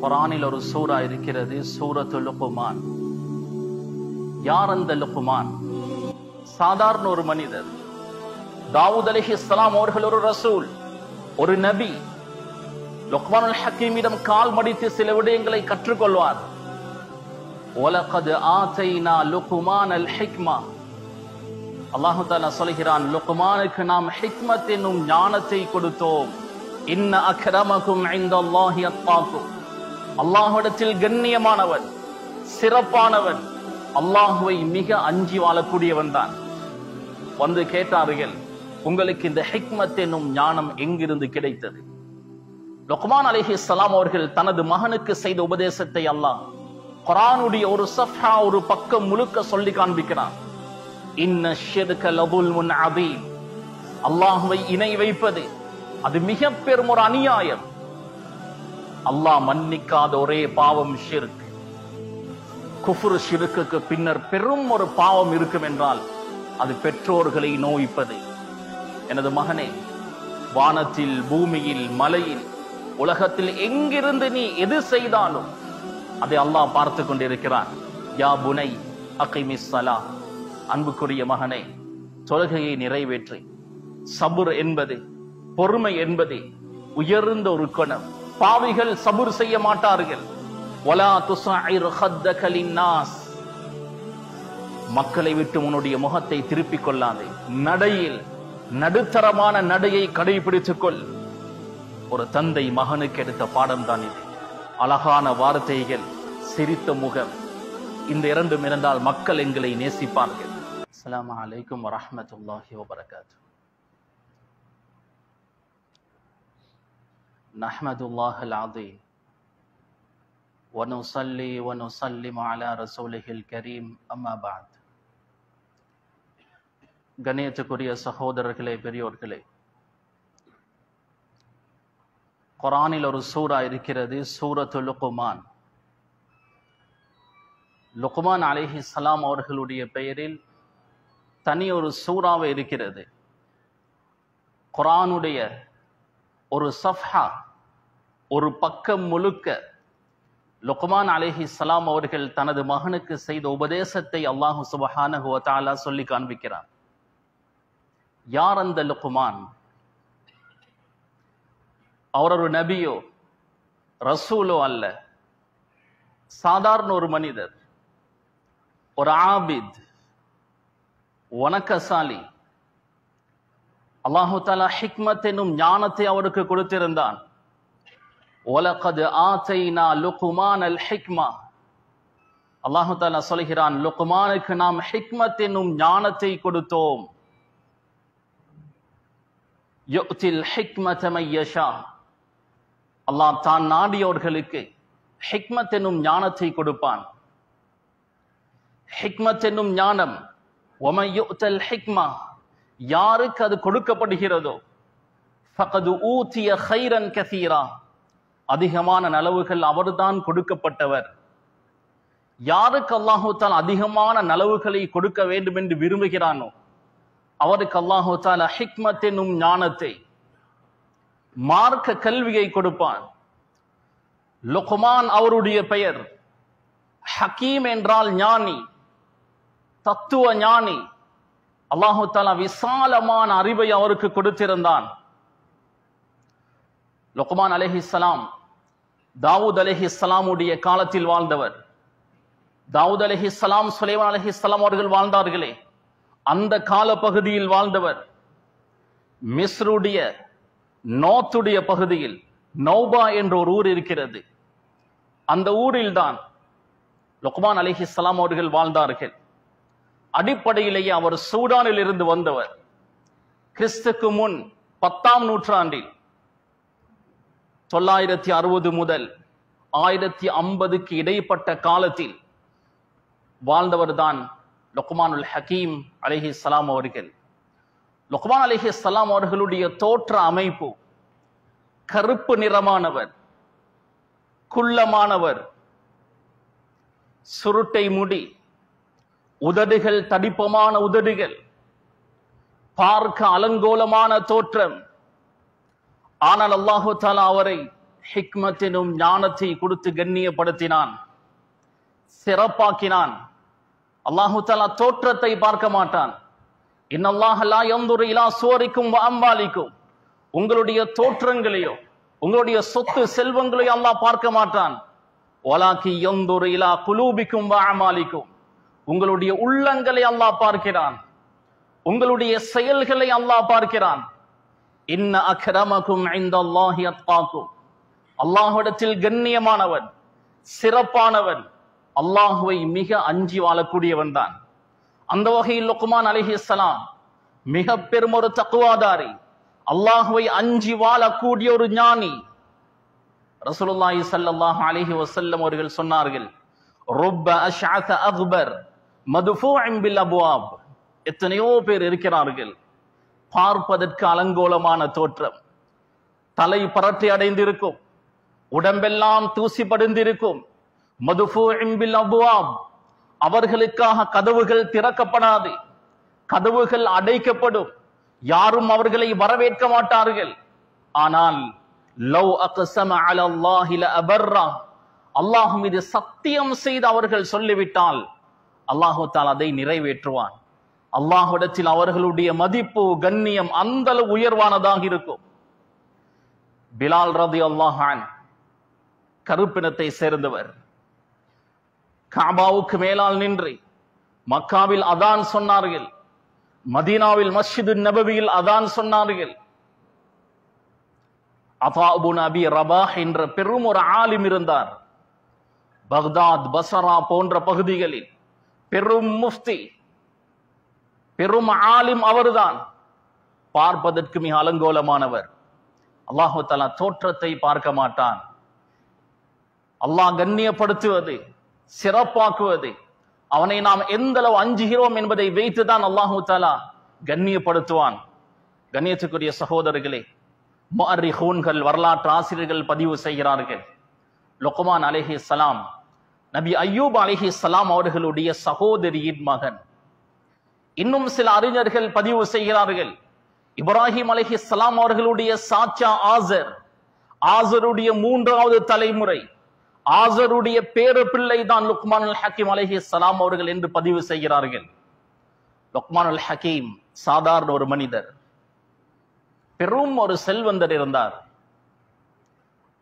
குர்ஆனில் ஒரு சூரா இருக்கிறது, சூரத்துல் லுக்மான். யார் அந்த லுக்மான்? சாதாரண ஒரு மனிதர். தாவூத் அலைஹிஸ்ஸலாம் அவர்கள் ஒரு ரசூல், ஒரு நபி. லுக்மானுல் ஹக்கீமிடம் கால் மடித்து சில விடயங்களை கற்றுக்கொள்வார். வலகத் ஆதைனா லுக்மானல் ஹிக்மா. அல்லாஹ் தஆலா சொல்கிறான், லுக்மானுக்கு நாம் ஹிக்மத் என்னும் ஞானத்தை கொடுத்தோம். இன்ன அக்ரமக்கும் இன்தல்லாஹி அத்காக்கும். அல்லாஹ்விடத்தில் கண்ணியமானவன், சிறப்பானவன், அல்லாஹ்வை மிக அஞ்சி வாழக்கூடியவன் தான். வந்து கேட்டார்கள், உங்களுக்கு இந்த ஹிக்மத் என்னும் ஞானம் எங்கிருந்து கிடைத்தது? லுக்மான் அலைஹிஸ்ஸலாம் அவர்கள் தனது மகனுக்கு செய்த உபதேசத்தை அல்லாஹ் குர்ஆனுடைய ஒரு சஃபா, ஒரு பக்கம் முழுக்க சொல்லி காண்பிக்கிறான். இன்ன ஷிர்க லதுல்முன் அதீம். அல்லாஹ்வை இணை வைப்பது அது மிக பெரும் ஒரு அநியாயம். அல்லாஹ் மன்னிக்காத ஒரே பாவம் ஷிர்க். குஃப்ர், ஷிர்க்குக்கு பின்னர் பெரும் ஒரு பாவம் இருக்கும் என்றால் அது பெற்றோர்களை நோய்ப்பது. எனது மகனே, வானத்தில், பூமியில், மலையில், உலகத்தில் எங்கிருந்து நீ எது செய்தாலும் அதை அல்லாஹ் பார்த்து கொண்டிருக்கிறான். யா புனை அகிமிஸ் ஸலா. அன்புக்குரிய மகனே, தொழுகையை நிறைவேற்றி. சபுர் என்பது, பொறுமை என்பது உயர்ந்த ஒரு குணம். பாவிகள் சபுர் செய்ய மாட்டார்கள். வலா துஸஇர் ஹத்தக லின்னாஸ். மக்களை விட்டு உன்னுடைய முகத்தை திருப்பிக் கொள்ளாதே. நடையில் நடுத்தரமான நடையை கடைபிடித்துக் கொள். ஒரு தந்தை மகனுக்கு எடுத்த பாடம் தான் இது. அழகான வார்த்தைகள், சிரித்த முகம், இந்த இரண்டும் இருந்தால் மக்கள் எங்களை நேசிப்பார்கள். அஸ்ஸலாமு அலைக்கும் வரஹ்மத்துல்லாஹி வபரகாத்துஹு. நஹ்மதுல்லாஹல் அஸீம் வ நுஸல்லி வ நுஸல்லிமு அலா ரசூலிஹில் கரீம். அம்மா பஅத். கண்ணியத்துக்குரிய சகோதரர்களே, பெரியோர்களே, குர்ஆனில் ஒரு சூரா இருக்கிறது, சூரத்துல் லுக்மான். லுக்மான் அலைஹிஸ்ஸலாம் அவர்களுடைய பெயரில் தனி ஒரு சூறாவே இருக்கிறது. குர்ஆனுடைய ஒரு சஃபா, ஒரு பக்கம் முழுக்க லுக்மான் அலைஹிஸ்ஸலாம் அவர்கள் தனது மகனுக்கு செய்த உபதேசத்தை அல்லாஹ் சுப்ஹானஹு வ தஆலா சொல்லி காண்பிக்கிறார். யார் அந்த லுக்மான்? அவர் ஒரு நபியோ ரசூலோ அல்ல. சாதாரண ஒரு மனிதர், ஒரு ஆபித், வணக்கசாலி. அல்லாஹு தஆலா ஹிக்மத் என்னும் ஞானத்தை அவருக்கு கொடுத்திருந்தான். வலகத் ஆதைனா லுக்மானல் ஹிக்மா. அல்லாஹு தஆலா சொல்கிறான், லுக்மானுக்கு நாம் ஹிக்மத் என்னும் ஞானத்தை கொடுத்தோம். யுத்தில் ஹிக்மத மய்யஷா. அல்லாஹ் தான் நாடியவர்களுக்கு ஹிக்மத் என்னும் ஞானத்தை கொடுப்பான். ஹிக்மத் என்னும் ஞானம், வமன் யுத்தல் ஹிக்மா, யாருக்கு அது கொடுக்கப்படுகிறதோ, ஃபகது ஊதிய கைரன் கஸீரா, அதிகமான நலவுகள் அவர்தான் கொடுக்கப்பட்டவர். யாருக்கு அல்லாஹு தஆலா அதிகமான நலவுகளை கொடுக்க வேண்டும் என்று விரும்புகிறானோ அவருக்கு அல்லாஹு தஆலா ஹிக்மத் என்னும் ஞானத்தை, மார்க்க கல்வியை கொடுப்பான். லுக்மான் அவருடைய பெயர். ஹக்கீம் என்றால் ஞானி, தத்துவ ஞானி. அல்லாஹு தஆலா விசாலமான அறிவை அவருக்கு கொடுத்திருந்தான். லுக்மான் அலைஹிஸ்ஸலாம் தாவூத் அலைஹிஸ்ஸலாமுடைய காலத்தில் வாழ்ந்தவர். தாவூத் அலைஹிஸ்ஸலாம், சுலைமான் அலைஹிஸ்ஸலாம் அவர்கள் வாழ்ந்தார்களே, அந்த கால பகுதியில் வாழ்ந்தவர். மிஸ்ருடைய நோத்துடைய பகுதியில் நௌபா என்ற ஒரு ஊர் இருக்கிறது. அந்த ஊரில் தான் லுக்மான் அலைஹிஸ்ஸலாம் அவர்கள் வாழ்ந்தார்கள். அடிப்படையிலேயே அவர் சூடானில் இருந்து வந்தவர். கிறிஸ்துக்கு முன் 10ஆம் நூற்றாண்டில் 960 முதல் 1050க்கு இடைப்பட்ட காலத்தில் வாழ்ந்தவர் தான் லுக்மானுல் ஹக்கீம் அலைஹிஸ்ஸலாம் அவர்கள். லுக்மான் அலைஹிஸ்ஸலாம் அவர்களுடைய தோற்ற அமைப்பு, கருப்பு நிறமானவர், குள்ளமானவர், சுருட்டை முடி, உதடுகள் தடிப்பமான உதடுகள், பார்க்க அலங்கோலமான தோற்றம். ஆனால் அல்லாஹு தஆலா அவரை ஹிக்மத் எனும் ஞானத்தை கொடுத்து கண்ணியப்படுத்தினான், சிறப்பாக்கினான். அல்லாஹு தஆலா தோற்றத்தை பார்க்க மாட்டான். இன்னல்லாஹ லா யன்துரு இலா சுவரிக்கும் வ அம்வாலிக்கும், உங்களுடைய தோற்றங்களையோ உங்களுடைய சொத்து செல்வங்களையோ அல்லாஹ் பார்க்க மாட்டான். வலாக்கி யன்துரு இலா குலூபிக்கும் வ அமாலிக்கும், உங்களுடைய உள்ளங்களை அல்லாஹ் பார்க்கிறான், உங்களுடைய செயல்களை அல்லாஹ் பார்க்கிறான். இன்ன அக்ரமக்கும் இன்தல்லாஹி அத்காக்கும், அல்லாஹ்விடத்தில் கண்ணியமானவன் சிறப்பானவன் அல்லாஹுவை மிக அஞ்சி வாழக்கூடியவன் தான். அந்த வகையில் லுக்மான் அலைஹிஸ்ஸலாம் மிக பெரும் ஒரு தக்வாதாரி, அல்லாஹுவை அஞ்சி வாழக்கூடிய ஒரு ஞானி. ரசூலுல்லாஹி ஸல்லல்லாஹு அலைஹி வஸல்லம் அவர்கள் சொன்னார்கள், ருப்ப அஷ்அஸ அக்பர் மதுஃபூஇன் பில் அப்வாப், எத்தனையோ பேர் இருக்கிறார்கள் பார்ப்பதற்கு அலங்கோலமான தோற்றம், தலை பரட்டை அடைந்திருக்கும், உடம்பெல்லாம் தூசி படிந்திருக்கும். மதுஃபூஇன் பில் அப்வாப், அவர்களுக்காக கதவுகள் திறக்கப்படாது, கதவுகள் அடைக்கப்படும், யாரும் அவர்களை வரவேற்க மாட்டார்கள். ஆனால் லவ் அக்ஸம அலல்லாஹி லஅபர்ரா, அல்லாஹ் மீது சத்தியம் செய்து அவர்கள் சொல்லிவிட்டால் அல்லாஹு தஆலா அதை நிறைவேற்றுவான். அல்லாஹ்விடத்தில் அவர்களுடைய மதிப்பு கண்ணியம் அந்த அளவு உயர்வானதாக இருக்கும். பிலால் ரலியல்லாஹு அன்ஹு கருப்பினத்தை சேர்ந்தவர். காபாவுக்கு மேலால் நின்று மக்காவில் அதான் சொன்னார்கள், மதீனாவில் மஸ்ஜிது நபவியில் அதான் சொன்னார்கள். அதா இப்னு அபி ரபாஹ் என்ற பெரும் ஒரு ஆலிம் இருந்தார். பக்தாத் பஸ்ரா போன்ற பகுதிகளில் பெரும் முஃப்தி, பெரும் ஆலிம் அவர்தான். பார்ப்பதற்கு மிக அலங்கோலமானவர். அல்லாஹு தஆலா தோற்றத்தை பார்க்க மாட்டான். அல்லாஹ் கண்ணியப்படுத்துவது சிறப்பாக்குவது, அவனை நாம் எந்த அளவு அஞ்சுகிறோம் என்பதை வைத்துதான் அல்லாஹு தஆலா கண்ணியப்படுத்துவான். கண்ணியத்துக்குரிய சகோதரர்களே, முஅர்ரிஹூன்கள் வரலாற்று ஆசிரியர்கள் பதிவு செய்கிறார்கள், லுக்மான் அலைஹிஸ்ஸலாம் நபி அய்யூப் அலைஹிஸ்ஸலாம் அவர்களுடைய சகோதரியின் மகன். இன்னும் சில அறிஞர்கள் பதிவு செய்கிறார்கள், இப்ராஹிம் அலைஹிஸ்ஸலாம் அவர்களுடைய சாச்சா ஆசர், ஆசருடைய மூன்றாவது தலைமுறை, ஆசருடைய பேர பிள்ளை தான் லுக்மானுல் ஹக்கீம் அலைஹிஸ்ஸலாம் அவர்கள் என்று பதிவு செய்கிறார்கள். லுக்மானுல் ஹக்கீம் சாதாரண ஒரு மனிதர், பெரும் ஒரு செல்வந்தர் இருந்தார்.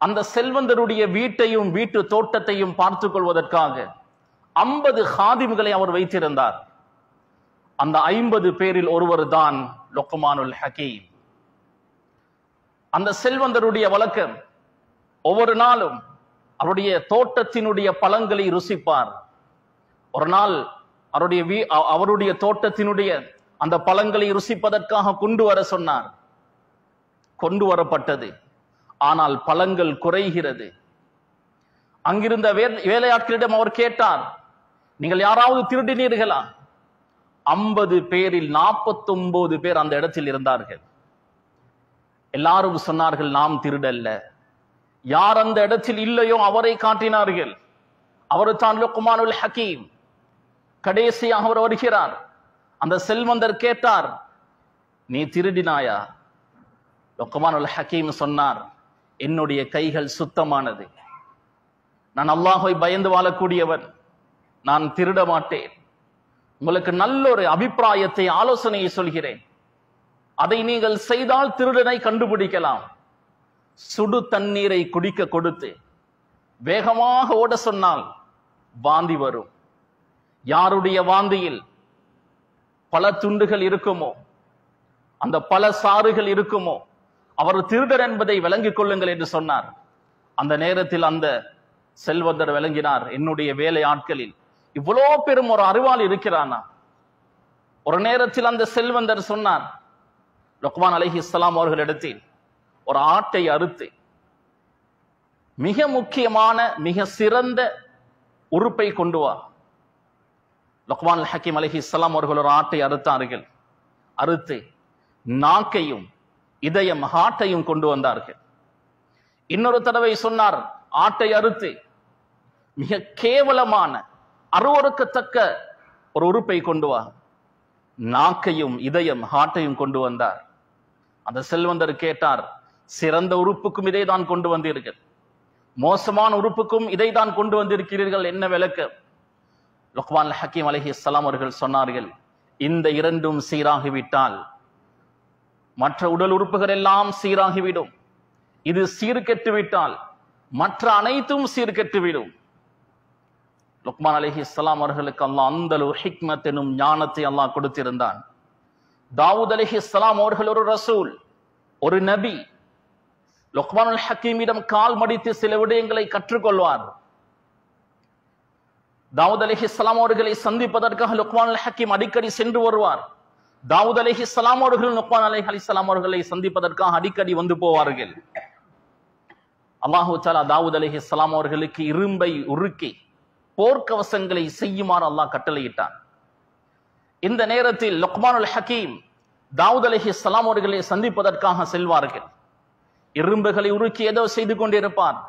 அந்த செல்வந்தருடைய வீட்டையும் வீட்டு தோட்டத்தையும் பார்த்துக் கொள்வதற்காக 50 ஹாதிம்களை அவர் வைத்திருந்தார். அந்த 50 பேரில் ஒருவர் தான் லுக்மானுல் ஹக்கீம். அந்த செல்வந்தருடைய வழக்கம், ஒவ்வொரு நாளும் அவருடைய தோட்டத்தினுடைய பழங்களை ருசிப்பார். ஒரு நாள் அவருடைய தோட்டத்தினுடைய அந்த பழங்களை ருசிப்பதற்காக கொண்டு வர சொன்னார். கொண்டு வரப்பட்டது. ஆனால் பழங்கள் குறைகிறது. அங்கிருந்த வேலையாட்களிடம் அவர் கேட்டார், நீங்கள் யாராவது திருடினீர்களா? 50 பேரில் 49 பேர் அந்த இடத்தில் இருந்தார்கள். எல்லாரும் சொன்னார்கள், நாம் திருடல்ல. யார் அந்த இடத்தில் இல்லையோ அவரை காட்டினார்கள். அவர் தான் லுக்மானுல் ஹக்கீம். கடைசியாக அவர் வருகிறார். அந்த செல்வந்தர் கேட்டார், நீ திருடினாயா? லுக்மானுல் ஹக்கீம் சொன்னார், என்னுடைய கைகள் சுத்தமானது, நான் அல்லாஹ்வை பயந்து வாழக்கூடியவன், நான் திருட மாட்டேன். உங்களுக்கு நல்ல ஒரு அபிப்பிராயத்தை ஆலோசனையை சொல்கிறேன், அதை நீங்கள் செய்தால் திருடனை கண்டுபிடிக்கலாம். சுடு தண்ணீரை குடிக்க கொடுத்து வேகமாக ஓட சொன்னால் வாந்தி வரும். யாருடைய வாந்தியில் பல துண்டுகள் இருக்குமோ, அந்த பல சாறுகள் இருக்குமோ, அவர் திருடர் என்பதை விளங்கிக் கொள்ளுங்கள் என்று சொன்னார். அந்த நேரத்தில் அந்த செல்வந்தர் விளங்கினார், என்னுடைய வேலை ஆட்களில் இவ்வளோ பெரும் ஒரு அறிவாளி இருக்கிறானா? ஒரு நேரத்தில் அந்த செல்வந்தர் சொன்னார், லுக்மான் அலைஹிஸ்ஸலாம் அவர்களிடத்தில் ஒரு ஆட்டை அறுத்து மிக முக்கியமான மிக சிறந்த உறுப்பை கொண்டு வா. லுக்மான் ஹக்கீம் அலைஹிஸ்ஸலாம் அவர்கள் ஒரு ஆட்டை அறுத்தார்கள். அறுத்து நாக்கையும் இதயம் ஹார்ட்டையும் கொண்டு வந்தார்கள். இன்னொரு தடவை சொன்னார், ஆட்டை அறுத்து மிக கேவலமான அருவருக்கத்தக்க ஒரு உறுப்பை கொண்டு வா. நாக்கையும் இதயம் ஹார்ட்டையும் கொண்டு வந்தார். அந்த செல்வந்தர் கேட்டார், சிறந்த உறுப்புக்கும் இதை தான் கொண்டு வந்தீர்கள், மோசமான உறுப்புக்கும் இதை தான் கொண்டு வந்திருக்கிறீர்கள், என்ன விளக்கம்? லுக்மான் ஹக்கீம் அலைஹிஸ்ஸலாம் அவர்கள் சொன்னார்கள், இந்த இரண்டும் சீராகிவிட்டால் மற்ற உடல் உறுப்புகள் எல்லாம் சீராகிவிடும். இது சீர்கெட்டுவிட்டால் மற்ற அனைத்தும் சீர்கெட்டுவிடும். லுக்மான் அலைஹிஸ்ஸலாம் அவர்களுக்கு அல்லாஹ் அந்த ஹிக்மத் எனும் ஞானத்தை அல்லாஹ் கொடுத்திருந்தான். தாவூத் அலைஹிஸ்ஸலாம் அவர்கள் ஒரு ரசூல், ஒரு நபி. லுக்மானுல் ஹக்கீமிடம் கால் மடித்து சில விடயங்களை கற்றுக்கொள்வார். தாவூத் அலைஹிஸ்ஸலாம் அவர்களை சந்திப்பதற்காக லுக்மானுல் ஹக்கீம் அடிக்கடி சென்று வருவார். தாவூத் அலைஹிஸ்ஸலாம் அவர்கள் லுக்மான் அலைஹிஸ்ஸலாம் அவர்களை சந்திப்பதற்காக அடிக்கடி வந்து போவார்கள். அல்லாஹு தஆலா தாவூத் அலைஹிஸ்ஸலாம் அவர்களுக்கு இரும்பை உருக்கி போர்க்கவசங்களை செய்யுமாறு அல்லாஹ் கட்டளையிட்டான். இந்த நேரத்தில் லுக்மானுல் ஹக்கீம் தாவூத் அலைஹிஸ்ஸலாம் அவர்களை சந்திப்பதற்காக செல்வார்கள். இரும்புகளை உருக்கி ஏதோ செய்து கொண்டிருப்பார்.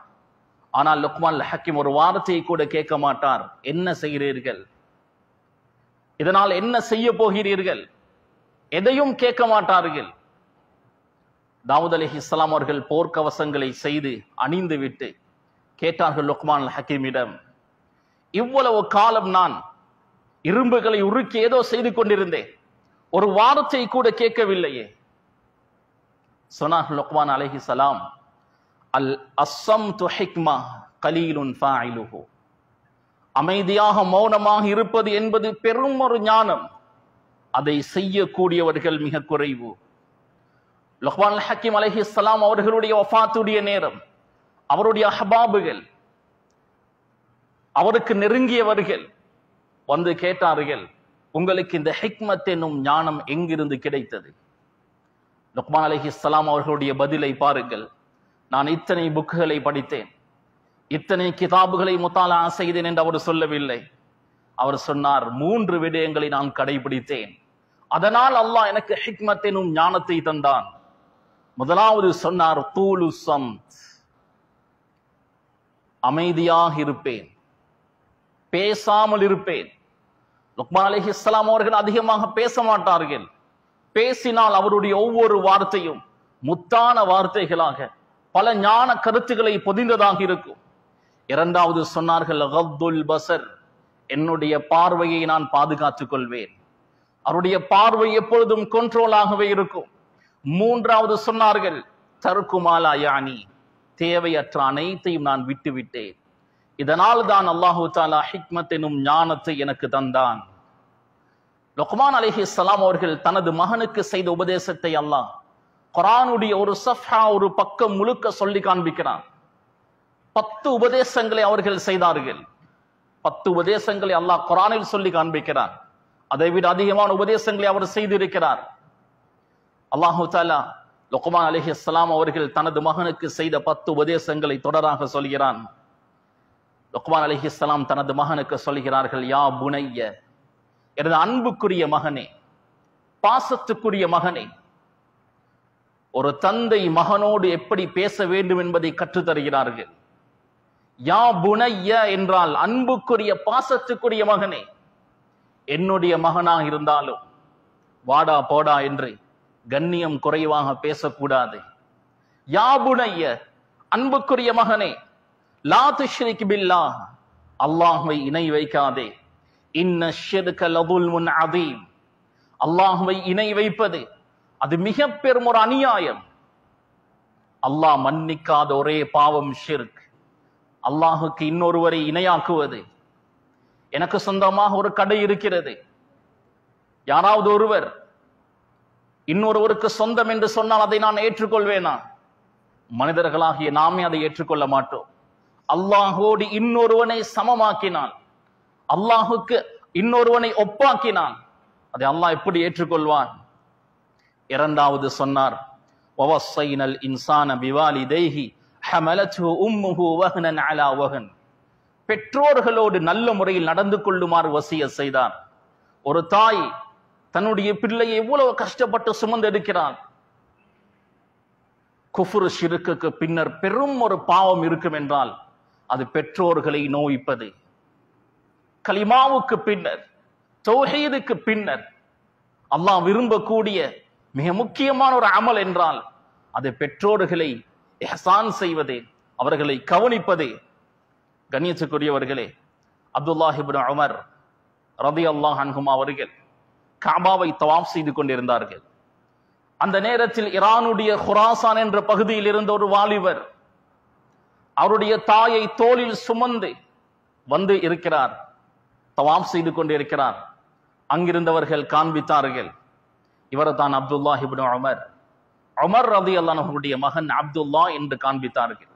ஆனால் லுக்மான் ஹக்கீம் ஒரு வார்த்தையை கூட கேட்க மாட்டார். என்ன செய்கிறீர்கள்? இதனால் என்ன செய்ய போகிறீர்கள்? எதையும் கேட்க மாட்டார்கள். தாவூத் அலைஹிஸ்ஸலாம் அவர்கள் போர்க்கவசங்களை செய்து அணிந்து விட்டு கேட்டார்கள் லுக்மான் ஹக்கீமிடம், இவ்வளவு காலம் நான் இரும்புகளை உருக்கி ஏதோ செய்து கொண்டிருந்தேன், ஒரு வார்த்தை கூட கேட்கவில்லையே. சொன்னார் லுக்மான் அலைஹிஸ்ஸலாம், அல் அஸ்ஸம்து ஹிக்மா கலீலுன் ஃபாயிலுஹு. அமைதியாக மௌனமாக இருப்பது என்பது பெரும் ஒரு ஞானம், அதை செய்யக்கூடியவர்கள் மிக குறைவு. லுக்மான் ஹக்கீம் அலைஹிஸ்ஸலாம் அவர்களுடைய வஃபாத்துடைய நேரம் அவருடைய அஹ்பாபுகள், அவருக்கு நெருங்கியவர்கள் வந்து கேட்டார்கள், உங்களுக்கு இந்த ஹிக்மத் என்னும் ஞானம் எங்கிருந்து கிடைத்தது? லுக்மான் அலைஹிஸ்ஸலாம் அவர்களுடைய பதிலை பாருங்கள். நான் இத்தனை புக்குகளை படித்தேன், இத்தனை கிதாபுகளை முத்தாலா செய்தேன் என்று அவர் சொல்லவில்லை. அவர் சொன்னார், 3 விடயங்களை நான் கடைபிடித்தேன், அதனால் அல்லாஹ் எனக்கு ஹிக்மத் எனும் ஞானத்தை தந்தான். முதலாவது சொன்னார், தூலு ஸம்த், அமைதியாக இருப்பேன், பேசாமல் இருப்பேன். லுக்மான் அலைஹிஸ்ஸலாம் அவர்கள் அதிகமாக பேச மாட்டார்கள். பேசினால் அவருடைய ஒவ்வொரு வார்த்தையும் முத்தான வார்த்தைகளாக பல ஞான கருத்துக்களை பொதிந்ததாக இருக்கும். இரண்டாவது சொன்னார்கள், கத்துல் பஸர், என்னுடைய பார்வையை நான் பாதுகாத்துக் கொள்வேன், அவருடைய பார்வை எப்பொழுதும் கண்ட்ரோலாகவே இருக்கும். மூன்றாவது சொன்னார்கள், தர்குமாலா யானி, தேவையற்ற அனைத்தையும் நான் விட்டுவிட்டேன், இதனால் தான் அல்லாஹு தஆலா ஹிக்மத் எனும் ஞானத்தை எனக்கு தந்தான். லுக்மான் அலைஹிஸ்ஸலாம் அவர்கள் தனது மகனுக்கு செய்த உபதேசத்தை அல்லாஹ் குர்ஆனுடைய ஒரு சஃப்ஹா, ஒரு பக்கம் முழுக்க சொல்லி காண்பிக்கிறான். 10 உபதேசங்களை அவர்கள் செய்தார்கள். 10 உபதேசங்களை அல்லாஹ் குர்ஆனில் சொல்லி காண்பிக்கிறான். அதை விட அதிகமான உபதேசங்களை அவர் செய்திருக்கிறார். அல்லாஹு தஆலா லுக்மான் அலைஹிஸ்ஸலாம் அவர்கள் தனது மகனுக்கு செய்த 10 உபதேசங்களை தொடராக சொல்கிறான். லுக்மான் அலைஹிஸ்ஸலாம் தனது மகனுக்கு சொல்கிறார்கள், யா புனைய, எனது அன்புக்குரிய மகனே, பாசத்துக்குரிய மகனே. ஒரு தந்தை மகனோடு எப்படி பேச வேண்டும் என்பதை கற்றுத் தருகிறார்கள். யா புனைய என்றால் அன்புக்குரிய பாசத்துக்குரிய மகனே. என்னுடைய மகனாக இருந்தாலும் வாடா போடா என்று கண்ணியம் குறைவாக பேசக்கூடாது. யா புனைய, அன்புக்குரிய மகனே, லா துஷ்ரிக் பில்லாஹ், அல்லாஹ்வை இணை வைக்காதே. இன்ன ஷிர்க லதுல்முன் அதீம், அல்லாஹ்வை இணை வைப்பது அது மிக பெரும் ஒரு அநியாயம். அல்லாஹ் மன்னிக்காத ஒரே பாவம் ஷிர்க், அல்லாஹுக்கு இன்னொருவரை இணையாக்குவது. எனக்கு சொந்தமாக ஒரு கடை இருக்கிறது, யாராவது ஒருவர் இன்னொருவருக்கு சொந்தம் என்று சொன்னால் அதை நான் ஏற்றுக்கொள்வேனா? மனிதர்களாகிய நாமே அதை ஏற்றுக்கொள்ள மாட்டோம். அல்லாஹோடு இன்னொருவனை சமமாக்கினால், அல்லாஹுக்கு இன்னொருவனை ஒப்பாக்கினால் அதை அல்லாஹ் எப்படி ஏற்றுக்கொள்வான்? இரண்டாவது சொன்னார், வவஸ்ஸைனல் இன்சான பிவாலிதைஹி ஹமலத்ஹு உம்முஹு வஹ்னன் அலா வஹ்ன், பெற்றோர்களோடு நல்ல முறையில் நடந்து கொள்ளுமாறு வசியத் செய்தார். ஒரு தாய் தன்னுடைய பிள்ளையை எவ்வளவு கஷ்டப்பட்டு சுமந்தெடுக்கிறார். குஃப்ர் ஷிர்க்குக்கு பின்னர் பெரும் ஒரு பாவம் இருக்கும் என்றால் அது பெற்றோர்களை நோய்ப்பது. கலிமாவுக்கு பின்னர், தௌஹீதுக்கு பின்னர் அல்லாஹ் விரும்பக்கூடிய மிக முக்கியமான ஒரு அமல் என்றால் அது பெற்றோர்களை இஹ்சான் செய்வது, அவர்களை கவனிப்பது. கண்ணியத்துக்குரியவர்களே, அப்துல்லாஹ் இப்னு உமர் ரலியல்லாஹு அன்ஹுமா அவர்கள் கஅபாவை தவாப் செய்து கொண்டிருந்தார்கள். அந்த நேரத்தில் ஈரானுடைய குராசான் என்ற பகுதியில் இருந்த ஒரு வாலிபர் அவருடைய தாயை தோளில் சுமந்து வந்து இருக்கிறார், தவாப் செய்து கொண்டிருக்கிறார். அங்கிருந்தவர்கள் காண்பித்தார்கள், இவர் தான் அப்துல்லாஹ் இப்னு உமர். உமர் ரலியல்லாஹு அன்ஹுடைய மகன் அப்துல்லா என்று காண்பித்தார்கள்.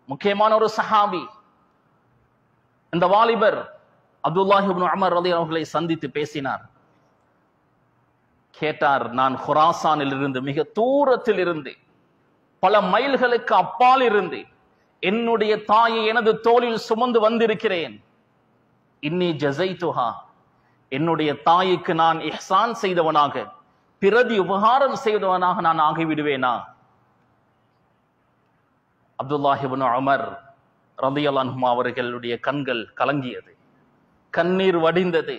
முக்கியமான ஒரு சஹாபி. இந்த வாலிபர் அப்துல்லாஹ் இப்னு உமர் ரலியல்லாஹு அன்ஹுவை சந்தித்து பேசினார். கேட்டார், நான் குராசானில் இருந்து மிக தூரத்தில் இருந்து பல மைல்களுக்கு அப்பால் இருந்து என்னுடைய தாயை எனது தோளில் சுமந்து வந்திருக்கிறேன். இன்னி ஜஸைதுஹா, என்னுடைய தாய்க்கு நான் இஹ்சான் செய்தவனாக, பிரதி உபகாரம் செய்தவனாக நான் ஆகிவிடுவேனா? அப்துல்லாஹ் இப்னு உமர் ரலியல்லாஹு அன்ஹு அவர்களுடைய கண்கள் கலங்கியது, கண்ணீர் வடிந்தது.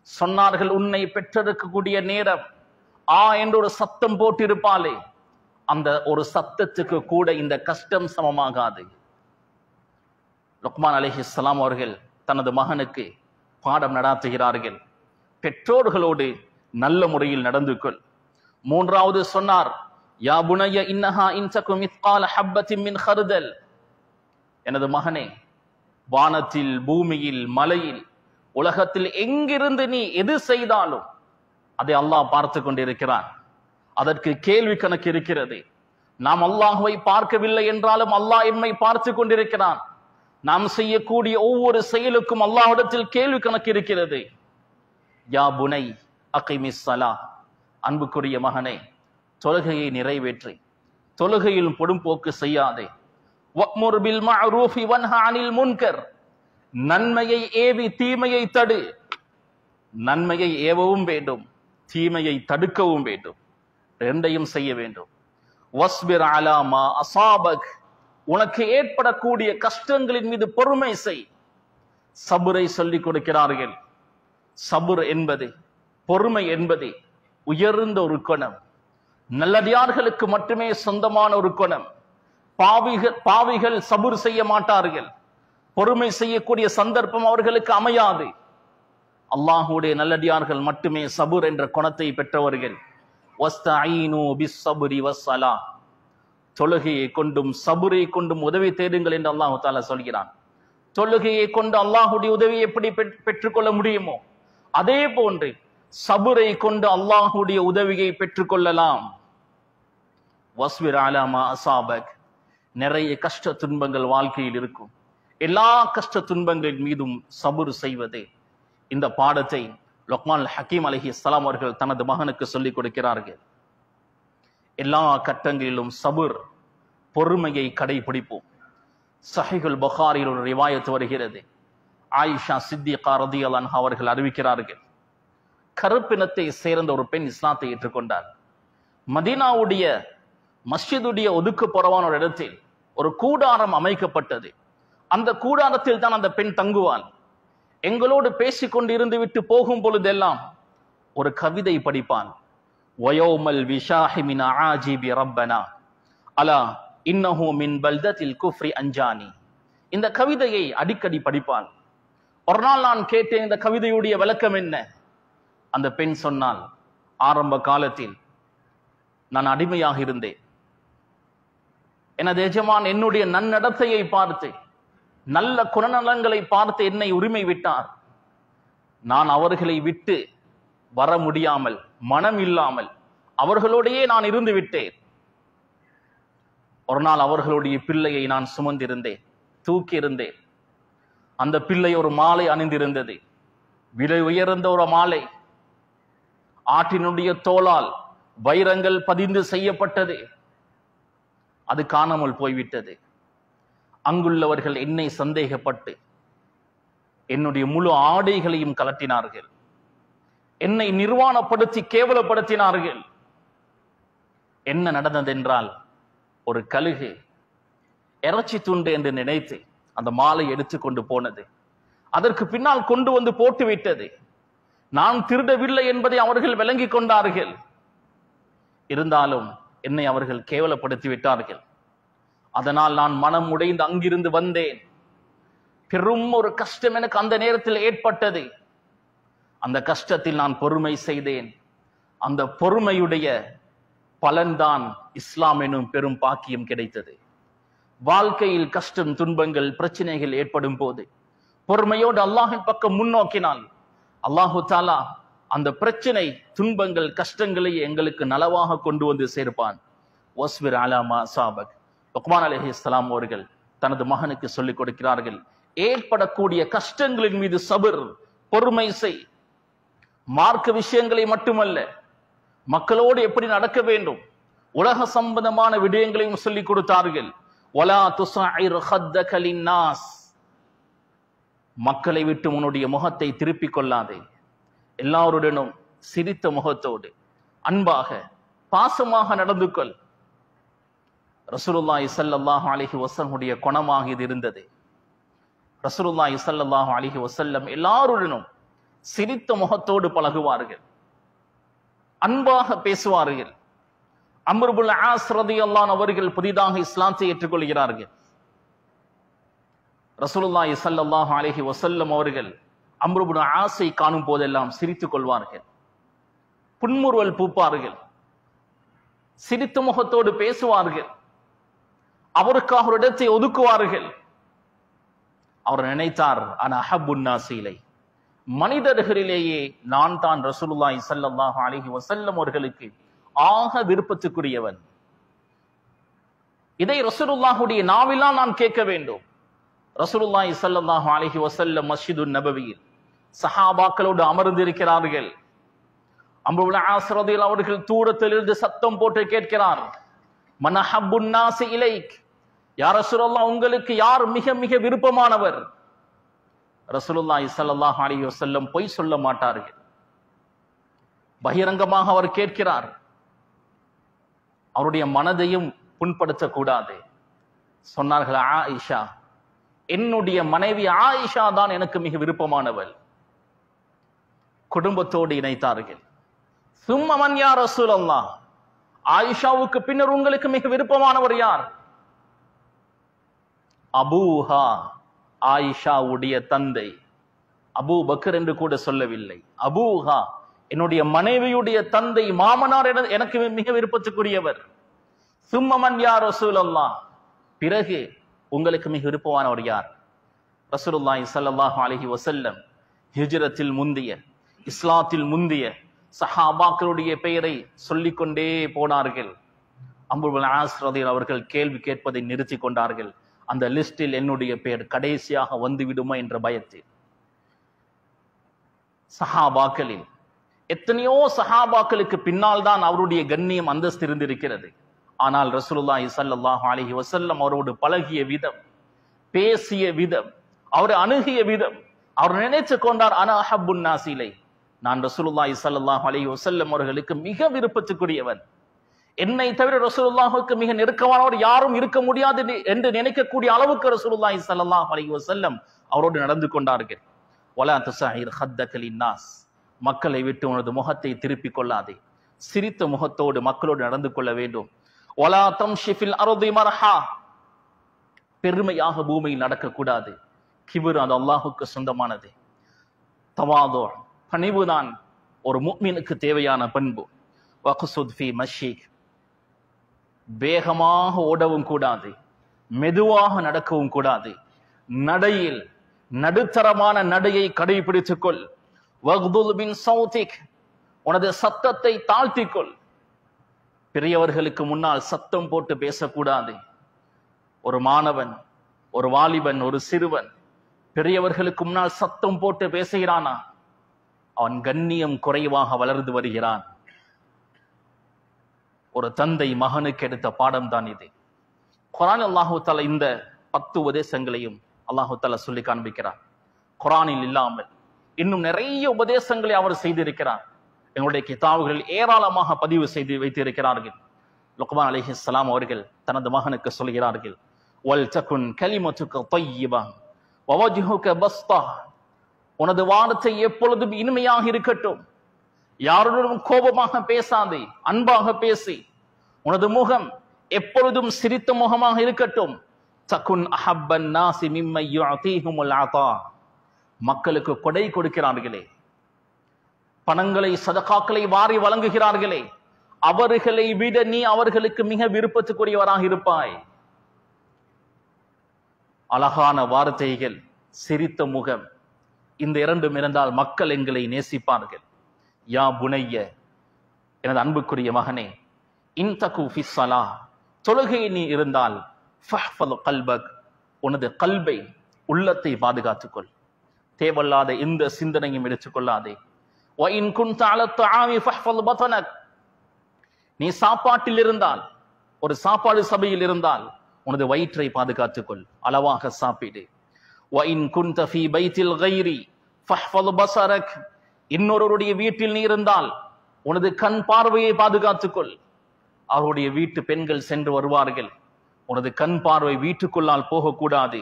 சொன்னார்கள், உன்னை பெற்றெடுக்கக்கூடிய நேரம் என்று ஒரு சத்தம் போட்டிருப்பாளே, அந்த ஒரு சத்தத்துக்கு கூட இந்த கஷ்டம் சமமாகாது. லுக்மான் அலைஹிஸ்ஸலாம் அவர்கள் தனது மகனுக்கு பாடம் நடாத்துகிறார்கள், பெற்றோர்களோடு நல்ல முறையில் நடந்து கொள். மூன்றாவது சொன்னார், யா புனைய இன்னஹா இன்தகு மித்கால ஹப்பத்தின் மின் ஹர்தல், எனது மகனே, வானத்தில் பூமியில் மலையில் உலகத்தில் எங்கிருந்து நீ எது செய்தாலும் அதை அல்லாஹ் பார்த்து கொண்டிருக்கிறான். அதற்கு கேள்வி கணக்கு இருக்கிறது. நாம் அல்லாஹ்வை பார்க்கவில்லை என்றாலும் அல்லாஹ் எம்மை பார்த்து கொண்டிருக்கிறான். நாம் செய்யக்கூடிய ஒவ்வொரு செயலுக்கும் அல்லாஹ்விடத்தில் கேள்வி கணக்கு இருக்கிறது. யா புனை அகிமிஸ் ஸலா, அன்புக்குரிய மகனே, தொழுகையை நிறைவேற்றி தொழுகையில் பொடும்போக்கு செய்யாதே. வஅ்முர் பில் மஅரூஃபி வன்ஹா அனில் முன்கர், நன்மையை ஏவி தீமையை தடு. நன்மையை ஏவவும் வேண்டும், தீமையை தடுக்கவும் வேண்டும், இரண்டையும் செய்ய வேண்டும். வஸ்பிர் அலா மா அஸாபக், உனக்கு ஏற்படக்கூடிய கஷ்டங்களின் மீது பொறுமை செய். சபுரை சொல்லிக் கொடுக்கிறார்கள். சபுர் என்பது, பொறுமை என்பது உயர்ந்த ஒரு குணம், நல்லடியார்களுக்கு மட்டுமே சொந்தமான ஒரு குணம். பாவிகள் சபுர் செய்ய மாட்டார்கள், பொறுமை செய்யக்கூடிய சந்தர்ப்பம் அவர்களுக்கு அமையாது. அல்லாஹ்வுடைய நல்லடியார்கள் மட்டுமே சபுர் என்ற குணத்தை பெற்றவர்கள். வஸ்தஈனு பிஸ்ஸப்ரி வஸ்ஸலா, தொழுகையை கொண்டும் சபுரை கொண்டும் உதவி தேடுங்கள் என்று அல்லாஹ் தஆலா சொல்கிறான். தொழுகையை கொண்டு அல்லாஹ்வுடைய உதவியை எப்படி பெற்றுக்கொள்ள முடியுமோ அதே போன்று சபுரை கொண்டு அல்லாஹ்வுடைய உதவியை பெற்றுக்கொள்ளலாம். வஸ்பிர் அலா மா அஸாபக், நிறைய கஷ்ட துன்பங்கள் வாழ்க்கையில் இருக்கும். எல்லா கஷ்ட துன்பங்களின் மீதும் சபுர் செய்வது. இந்த பாடத்தை லுக்மான் ஹக்கீம் அலைஹிஸ்ஸலாம் அவர்கள் தனது மகனுக்கு சொல்லிக் கொடுக்கிறார்கள். எல்லா கட்டங்களிலும் சபுர், பொறுமையை கடைபிடிப்போம். ஸஹீஹுல் புகாரியில் ஒரு ரிவாயத் வருகிறது. ஆயிஷா சித்திகா ரலியல்லாஹு அன்ஹா அவர்கள் அறிவிக்கிறார்கள், கருப்பினத்தை சேர்ந்த ஒரு பெண் இஸ்லாத்தை ஏற்றுக்கொண்டார். மதீனாவுடைய மஸ்ஜிதுடைய ஒதுக்குப்புறமான ஒரு இடத்தில் ஒரு கூடாரம் அமைக்கப்பட்டது. அந்த கூடாரத்தில் தான் அந்த பெண் தங்குவாள். எங்களோடு பேசிக்கொண்டு இருந்து விட்டு போகும் பொழுதெல்லாம் ஒரு கவிதை படிப்பான். வயோமல் விஷாஹி மின் ஆஜிபி ரப்பனா அலா இன்னஹு மின் பல்தத்தில் குஃப்ரி அஞ்சானி. இந்த கவிதையை அடிக்கடி படிப்பான். ஒரு நாள் நான் கேட்டேன், இந்த கவிதையுடைய விளக்கம் என்ன? அந்த பெண் சொன்னால், ஆரம்ப காலத்தில் நான் அடிமையாக இருந்தேன். எனது எஜமான் என்னுடைய நன்னடத்தையை பார்த்து, நல்ல குணநலங்களை பார்த்து என்னை உரிமை விட்டார். நான் அவர்களை விட்டு வர முடியாமல், மனம் இல்லாமல் அவர்களோடையே நான் இருந்து விட்டேன். ஒரு நாள் அவர்களுடைய பிள்ளையை நான் சுமந்திருந்தேன், தூக்கி இருந்தேன். அந்த பிள்ளை ஒரு மாலை அணிந்திருந்தது, விலை உயர்ந்த ஒரு மாலை. ஆட்டினுடைய தோளால் வைரங்கள் பதிந்து செய்யப்பட்டது. அது காணாமல் போய்விட்டது. அங்குள்ளவர்கள் என்னை சந்தேகப்பட்டு என்னுடைய முழு ஆடைகளையும் கலட்டினார்கள். என்னை நிர்வாணப்படுத்தி கேவலப்படுத்தினார்கள். என்ன நடந்ததென்றால், ஒரு கழுகு இறைச்சி துண்டு என்று நினைத்து அந்த மாலை எடுத்துக்கொண்டு போனது. அதற்கு பின்னால் கொண்டு வந்து போட்டு விட்டது. நான் திருடவில்லை என்பதை அவர்கள் விளங்கிக் கொண்டார்கள். இருந்தாலும் என்னை அவர்கள் கேவலப்படுத்தி விட்டார்கள். அதனால் நான் மனம் உடைந்து அங்கிருந்து வந்தேன். பெரும் ஒரு கஷ்டம் எனக்கு அந்த நேரத்தில் ஏற்பட்டது. அந்த கஷ்டத்தில் நான் பொறுமை செய்தேன். அந்த பொறுமையுடைய பலன்தான் இஸ்லாம் எனும் பெரும் பாக்கியம் கிடைத்தது. வாழ்க்கையில் கஷ்டம், துன்பங்கள், பிரச்சனைகள் ஏற்படும் போது பொறுமையோடு அல்லாஹின் பக்கம் முன்னோக்கினால் அல்லாஹு தாலா அந்த பிரச்சனை, துன்பங்கள், கஷ்டங்களை எங்களுக்கு நலவாக கொண்டு வந்து சேர்ப்பான். வஸ்பிர் அலா மா அஸாபக். லுக்மான் அலைஹிஸ்ஸலாம் அவர்கள் தனது மகனுக்கு சொல்லிக் கொடுக்கிறார்கள், ஏற்படக்கூடிய கஷ்டங்களின் மீது சபர், பொறுமை செய். மார்க்க விஷயங்களை மட்டுமல்ல, மக்களோடு எப்படி நடக்க வேண்டும், உலக சம்பந்தமான விடயங்களையும் சொல்லிக் கொடுத்தார்கள். வலா துஸஇர் ஹத்தக லின்னாஸ். மக்களை விட்டு உன்னுடைய முகத்தை திருப்பிக் கொள்ளாதே. எல்லாருடனும் சிரித்த முகத்தோடு அன்பாக பாசமாக நடந்து கொள். ரசூலுல்லாஹி ஸல்லல்லாஹு அலைஹி வஸல்லம் குணமாக இது இருந்தது. ரசூலுல்லாஹி ஸல்லல்லாஹு அலைஹி வஸல்லம் எல்லாருடனும் சிரித்த முகத்தோடு பழகுவார்கள், அன்பாக பேசுவார்கள். அம்ர் இப்னு ஆஸ் ரலியல்லாஹு அன்ஹு அவர்கள் புதிதாக இஸ்லாத்தை ஏற்றுக்கொள்கிறார்கள். ரசூலுல்லாஹி ஸல்லல்லாஹு அலைஹி வஸல்லம் அவர்கள் அம்ர் இப்னு ஆஸை காணும் போதெல்லாம் சிரித்துக் கொள்வார்கள், புன்முறுவல் பூப்பார்கள், சிரித்த முகத்தோடு பேசுவார்கள், அவருக்காக ஒரு இடத்தை ஒதுக்குவார்கள். அவர் நினைத்தார், அன அஹப்புன் நாஸி இலை, மனிதர்களிலேயே நான் தான் ரசூலுல்லாஹி ஸல்லல்லாஹு அலைஹி வஸல்லம் அவர்களுக்கு ஆக விருப்பத்துக்குரியவன். இதை ரசூலுல்லாஹுடைய நாவிலால் நான் கேட்க வேண்டும். ரசூலுல்லாஹி ஸல்லல்லாஹு அலைஹி வஸல்லம் மஸ்ஜிதுன் நபவியில் சஹாபாக்களோடு அமர்ந்திருக்கிறார்கள். அம்ர் இப்னு ஆஸ் ரலியல்லாஹு அவர்கள் தூரத்திலிருந்து சத்தம் போட்டு கேட்கிறார், மன் அஹப்புன் நாஸி இலைக், யா ரசூலல்லாஹ், உங்களுக்கு யார் மிக மிக விருப்பமானவர்? ரசூலுல்லாஹி ஸல்லல்லாஹு அலைஹி வஸல்லம் பொய் சொல்ல மாட்டார்கள். பகிரங்கமாக அவர் கேட்கிறார். அவருடைய மனதையும் புண்படுத்தக்கூடாது. சொன்னார்கள், ஆயிஷா, என்னுடைய மனைவி ஆயிஷா தான் எனக்கு மிக விருப்பமானவள். குடும்பத்தோடு இணைத்தார்கள். சும்ம மன் யா ரசூலல்லாஹ், ஆயிஷாவுக்கு பின்னர் உங்களுக்கு மிக விருப்பமானவர் யார்? அபூஹா, ஆயிஷாவுடைய தந்தை. அபூ பக்கர் என்று கூட சொல்லவில்லை, அபூஹா, என்னுடைய மனைவியுடைய தந்தை, மாமனார் எனக்கு மிக விருப்பத்துக்குரியவர். சும்ம மன் யா ரசூலல்லாஹ், பிறகு உங்களுக்கு மிக விருப்பமானவர் யார்? ரசூலுல்லாஹி ஸல்லல்லாஹு அலைஹி வஸல்லம் ஹிஜ்ரத்தில் முந்திய, இஸ்லாத்தில் முந்திய சஹாபாக்களுடைய பெயரை சொல்லிக்கொண்டே போனார்கள். அம்ர் இப்னு ஆஸ் ரலியல்லாஹு அவர்கள் கேள்வி கேட்பதை நிறுத்தி கொண்டார்கள். அந்த லிஸ்டில் என்னுடைய பெயர் கடைசியாக வந்து விடுமா என்ற பயத்தில். சஹாபாக்களில் எத்தனையோ சஹாபாக்களுக்கு பின்னால் தான் அவருடைய கண்ணியம், அந்தஸ்து இருந்திருக்கிறது. ஆனால் ரசூலுல்லாஹி ஸல்லல்லாஹு அலைஹி வஸல்லம் அவரோடு பழகிய விதம், பேசிய விதம், அவரை அணுகிய விதம், அவர் நினைத்து கொண்டார், அன அஹப்புன் நாஸி இலை, நான் ரசூலுல்லாஹி ஸல்லல்லாஹு அலைஹி வஸல்லம் அவர்களுக்கு மிக விருப்பத்துக்குரியவன். என்னை தவிர ரசூலுல்லாஹுக்கு மிக நெருக்கமானவர் யாரும் இருக்க முடியாது என்று நினைக்கக்கூடிய அளவுக்கு ரசூலுல்லாஹி ஸல்லல்லாஹு அலைஹி வஸல்லம் அவரோடு நடந்து கொண்டார்கள். வலா துஸஇர் ஹத்தக லின்னாஸ், மக்களை விட்டு உனது முகத்தை திருப்பிக் கொள்ளாதே. சிரித்த முகத்தோடு மக்களோடு நடந்து கொள்ள வேண்டும். வலா தம்ஷி ஃபில் அர்தி மர்ஹா, பெருமையாக பூமியில் நடக்கக்கூடாது. கிபர் அது அல்லாஹுக்கு சொந்தமானது. தவாது, பணிவுதான் ஒரு முஃமினுக்கு தேவையான பண்பு. வக்சுத் ஃபி மஷீக், வேகமாக ஓடவும் கூடாது, மெதுவாக நடக்கவும் கூடாது. நடையில் நடுத்தரமான நடையை கடைபிடித்துக் கொள். வக்துல் மின் சௌதிக், உனது சத்தத்தை தாழ்த்திக்கொள். பெரியவர்களுக்கு முன்னால் சத்தம் போட்டு பேசக்கூடாது. ஒரு மாணவன், ஒரு வாலிபன், ஒரு சிறுவன் பெரியவர்களுக்கு முன்னால் சத்தம் போட்டு பேசுகிறானா, அவன் கண்ணியம் குறைவாக வளர்ந்து வருகிறான். ஒரு தந்தை மகனுக்கு எடுத்த பாடம் தான் இது. குர்ஆன் அல்லாஹு தஆலா இந்த 10 உபதேசங்களையும் அல்லாஹு தஆலா சொல்லி காண்பிக்கிறார். குர்ஆனில் இல்லாமல் இன்னும் நிறைய உபதேசங்களை அவர் செய்திருக்கிறார். எங்களுடைய கிதாபுகளில் ஏராளமாக பதிவு செய்து வைத்திருக்கிறார்கள். லுக்மான் அலைஹிஸ்ஸலாம் அவர்கள் தனது மகனுக்கு சொல்கிறார்கள், வல் தகுன் கலிமத்துக தய்யிபா வவஜ்ஹுக பஸ்தா, உனது வார்த்தை எப்பொழுதும் இனிமையாக இருக்கட்டும். யாருடனும் கோபமாக பேசாதே, அன்பாக பேசி. உனது முகம் எப்பொழுதும் சிரித்த முகமாக இருக்கட்டும். தகுன் அஹப்பன் நாசி மிம்மை யுஅதீஹுமுல் அதா. மக்களுக்கு கொடை கொடுக்கிறார்களே, பணங்களை சதகாக்களை வாரி வழங்குகிறார்களே, அவர்களை விட நீ அவர்களுக்கு மிக விருப்பத்துக்குரியவராக இருப்பாய். அழகான வார்த்தைகள், சிரித்த முகம், இந்த இரண்டும் இருந்தால் மக்கள் எங்களை நேசிப்பார்கள். யா புனைய, எனது அன்புக்குரிய மகனே, இன்தகு ஃபிஸ்ஸலா, தொழுகை நீ இருந்தால் ஃபஹ்ஃபல் கல்பக், உனது கல்பை, உள்ளத்தை பாதுகாத்துக்கொள். தேவையில்லாத எந்த சிந்தனையும் எடுத்துக்கொள்ளாதே. வ இன் குன்த அலா தஆமி ஃபஹ்ஃபல் பத்னக், நீ சாப்பாட்டில் இருந்தால், ஒரு சாப்பாடு சபையில் இருந்தால் உனது வயிற்றை பாதுகாத்துக்கொள், அளவாக சாப்பிடு. வ இன் குன்த ஃபீ பைத்தில் கைரி ஃபஹ்ஃபல் பஸரக், இன்னொருவருடைய வீட்டில் நீ இருந்தால் உனது கண் பார்வையை பாதுகாத்துக்கொள். அவருடைய வீட்டு பெண்கள் சென்று வருவார்கள், உனது கண் பார்வை வீட்டுக்குள்ளால் போகக்கூடாது.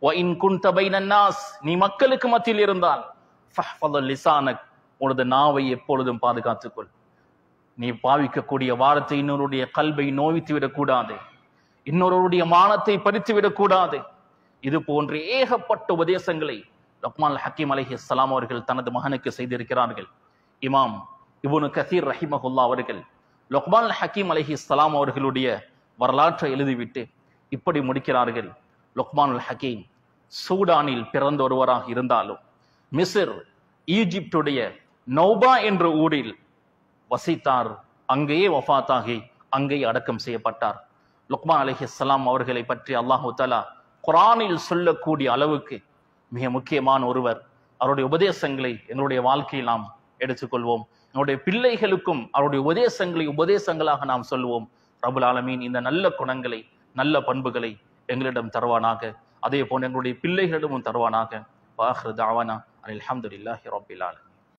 வ இன் குன்த பைனன் நாஸ், நீ மக்களுக்கு மத்தியில் இருந்தால் ஃபஹ்ஃபல் லிசானக், உனது நாவை எப்பொழுதும் பாதுகாத்துக்கொள். நீ பாவிக்கக்கூடிய வார்த்தை இன்னொருடைய கல்வை நோய்த்து விடக்கூடாது, இன்னொருடைய மானத்தை பறித்து விடக்கூடாது. இது போன்ற ஏகப்பட்ட உபதேசங்களை லுக்மான் ஹக்கீம் அலைஹிஸ்ஸலாம் அவர்கள் தனது மகனுக்கு செய்திருக்கிறார்கள். இமாம் இப்னு கஸீர் ரஹிமஹுல்லாஹ் அவர்கள் லுக்மான் ஹக்கீம் அலைஹிஸ்ஸலாம் அவர்களுடைய வரலாற்றை எழுதிவிட்டு இப்படி முடிக்கிறார்கள். லுக்மான் ஹக்கீம் சூடானில் பிறந்த ஒருவராக இருந்தாலும் மிஸ்ர், ஈஜிப்டுடைய நௌபா என்ற ஊரில் வசித்தார். அங்கேயே வஃபாத்தாகி அங்கேயே அடக்கம் செய்யப்பட்டார். லுக்மான் அலைஹிஸ்ஸலாம் அவர்களை பற்றி அல்லாஹு தஆலா குர்ஆனில் சொல்லக்கூடிய அளவுக்கு மிக முக்கியமான ஒருவர். அவருடைய உபதேசங்களை எங்களுடைய வாழ்க்கையில் நாம் எடுத்துக்கொள்வோம். நம்முடைய பிள்ளைகளுக்கும் அவருடைய உபதேசங்களை உபதேசங்களாக நாம் சொல்வோம். ரப்புல் ஆலமீன் இந்த நல்ல குணங்களை, நல்ல பண்புகளை எங்களிடம் தருவானாக. அதே போன்று எங்களுடைய பிள்ளைகளிடமும் தருவானாக. வ ஆகிரு தஅவானா அல்ஹம்துலில்லாஹி ரப்பில் ஆலமீன்.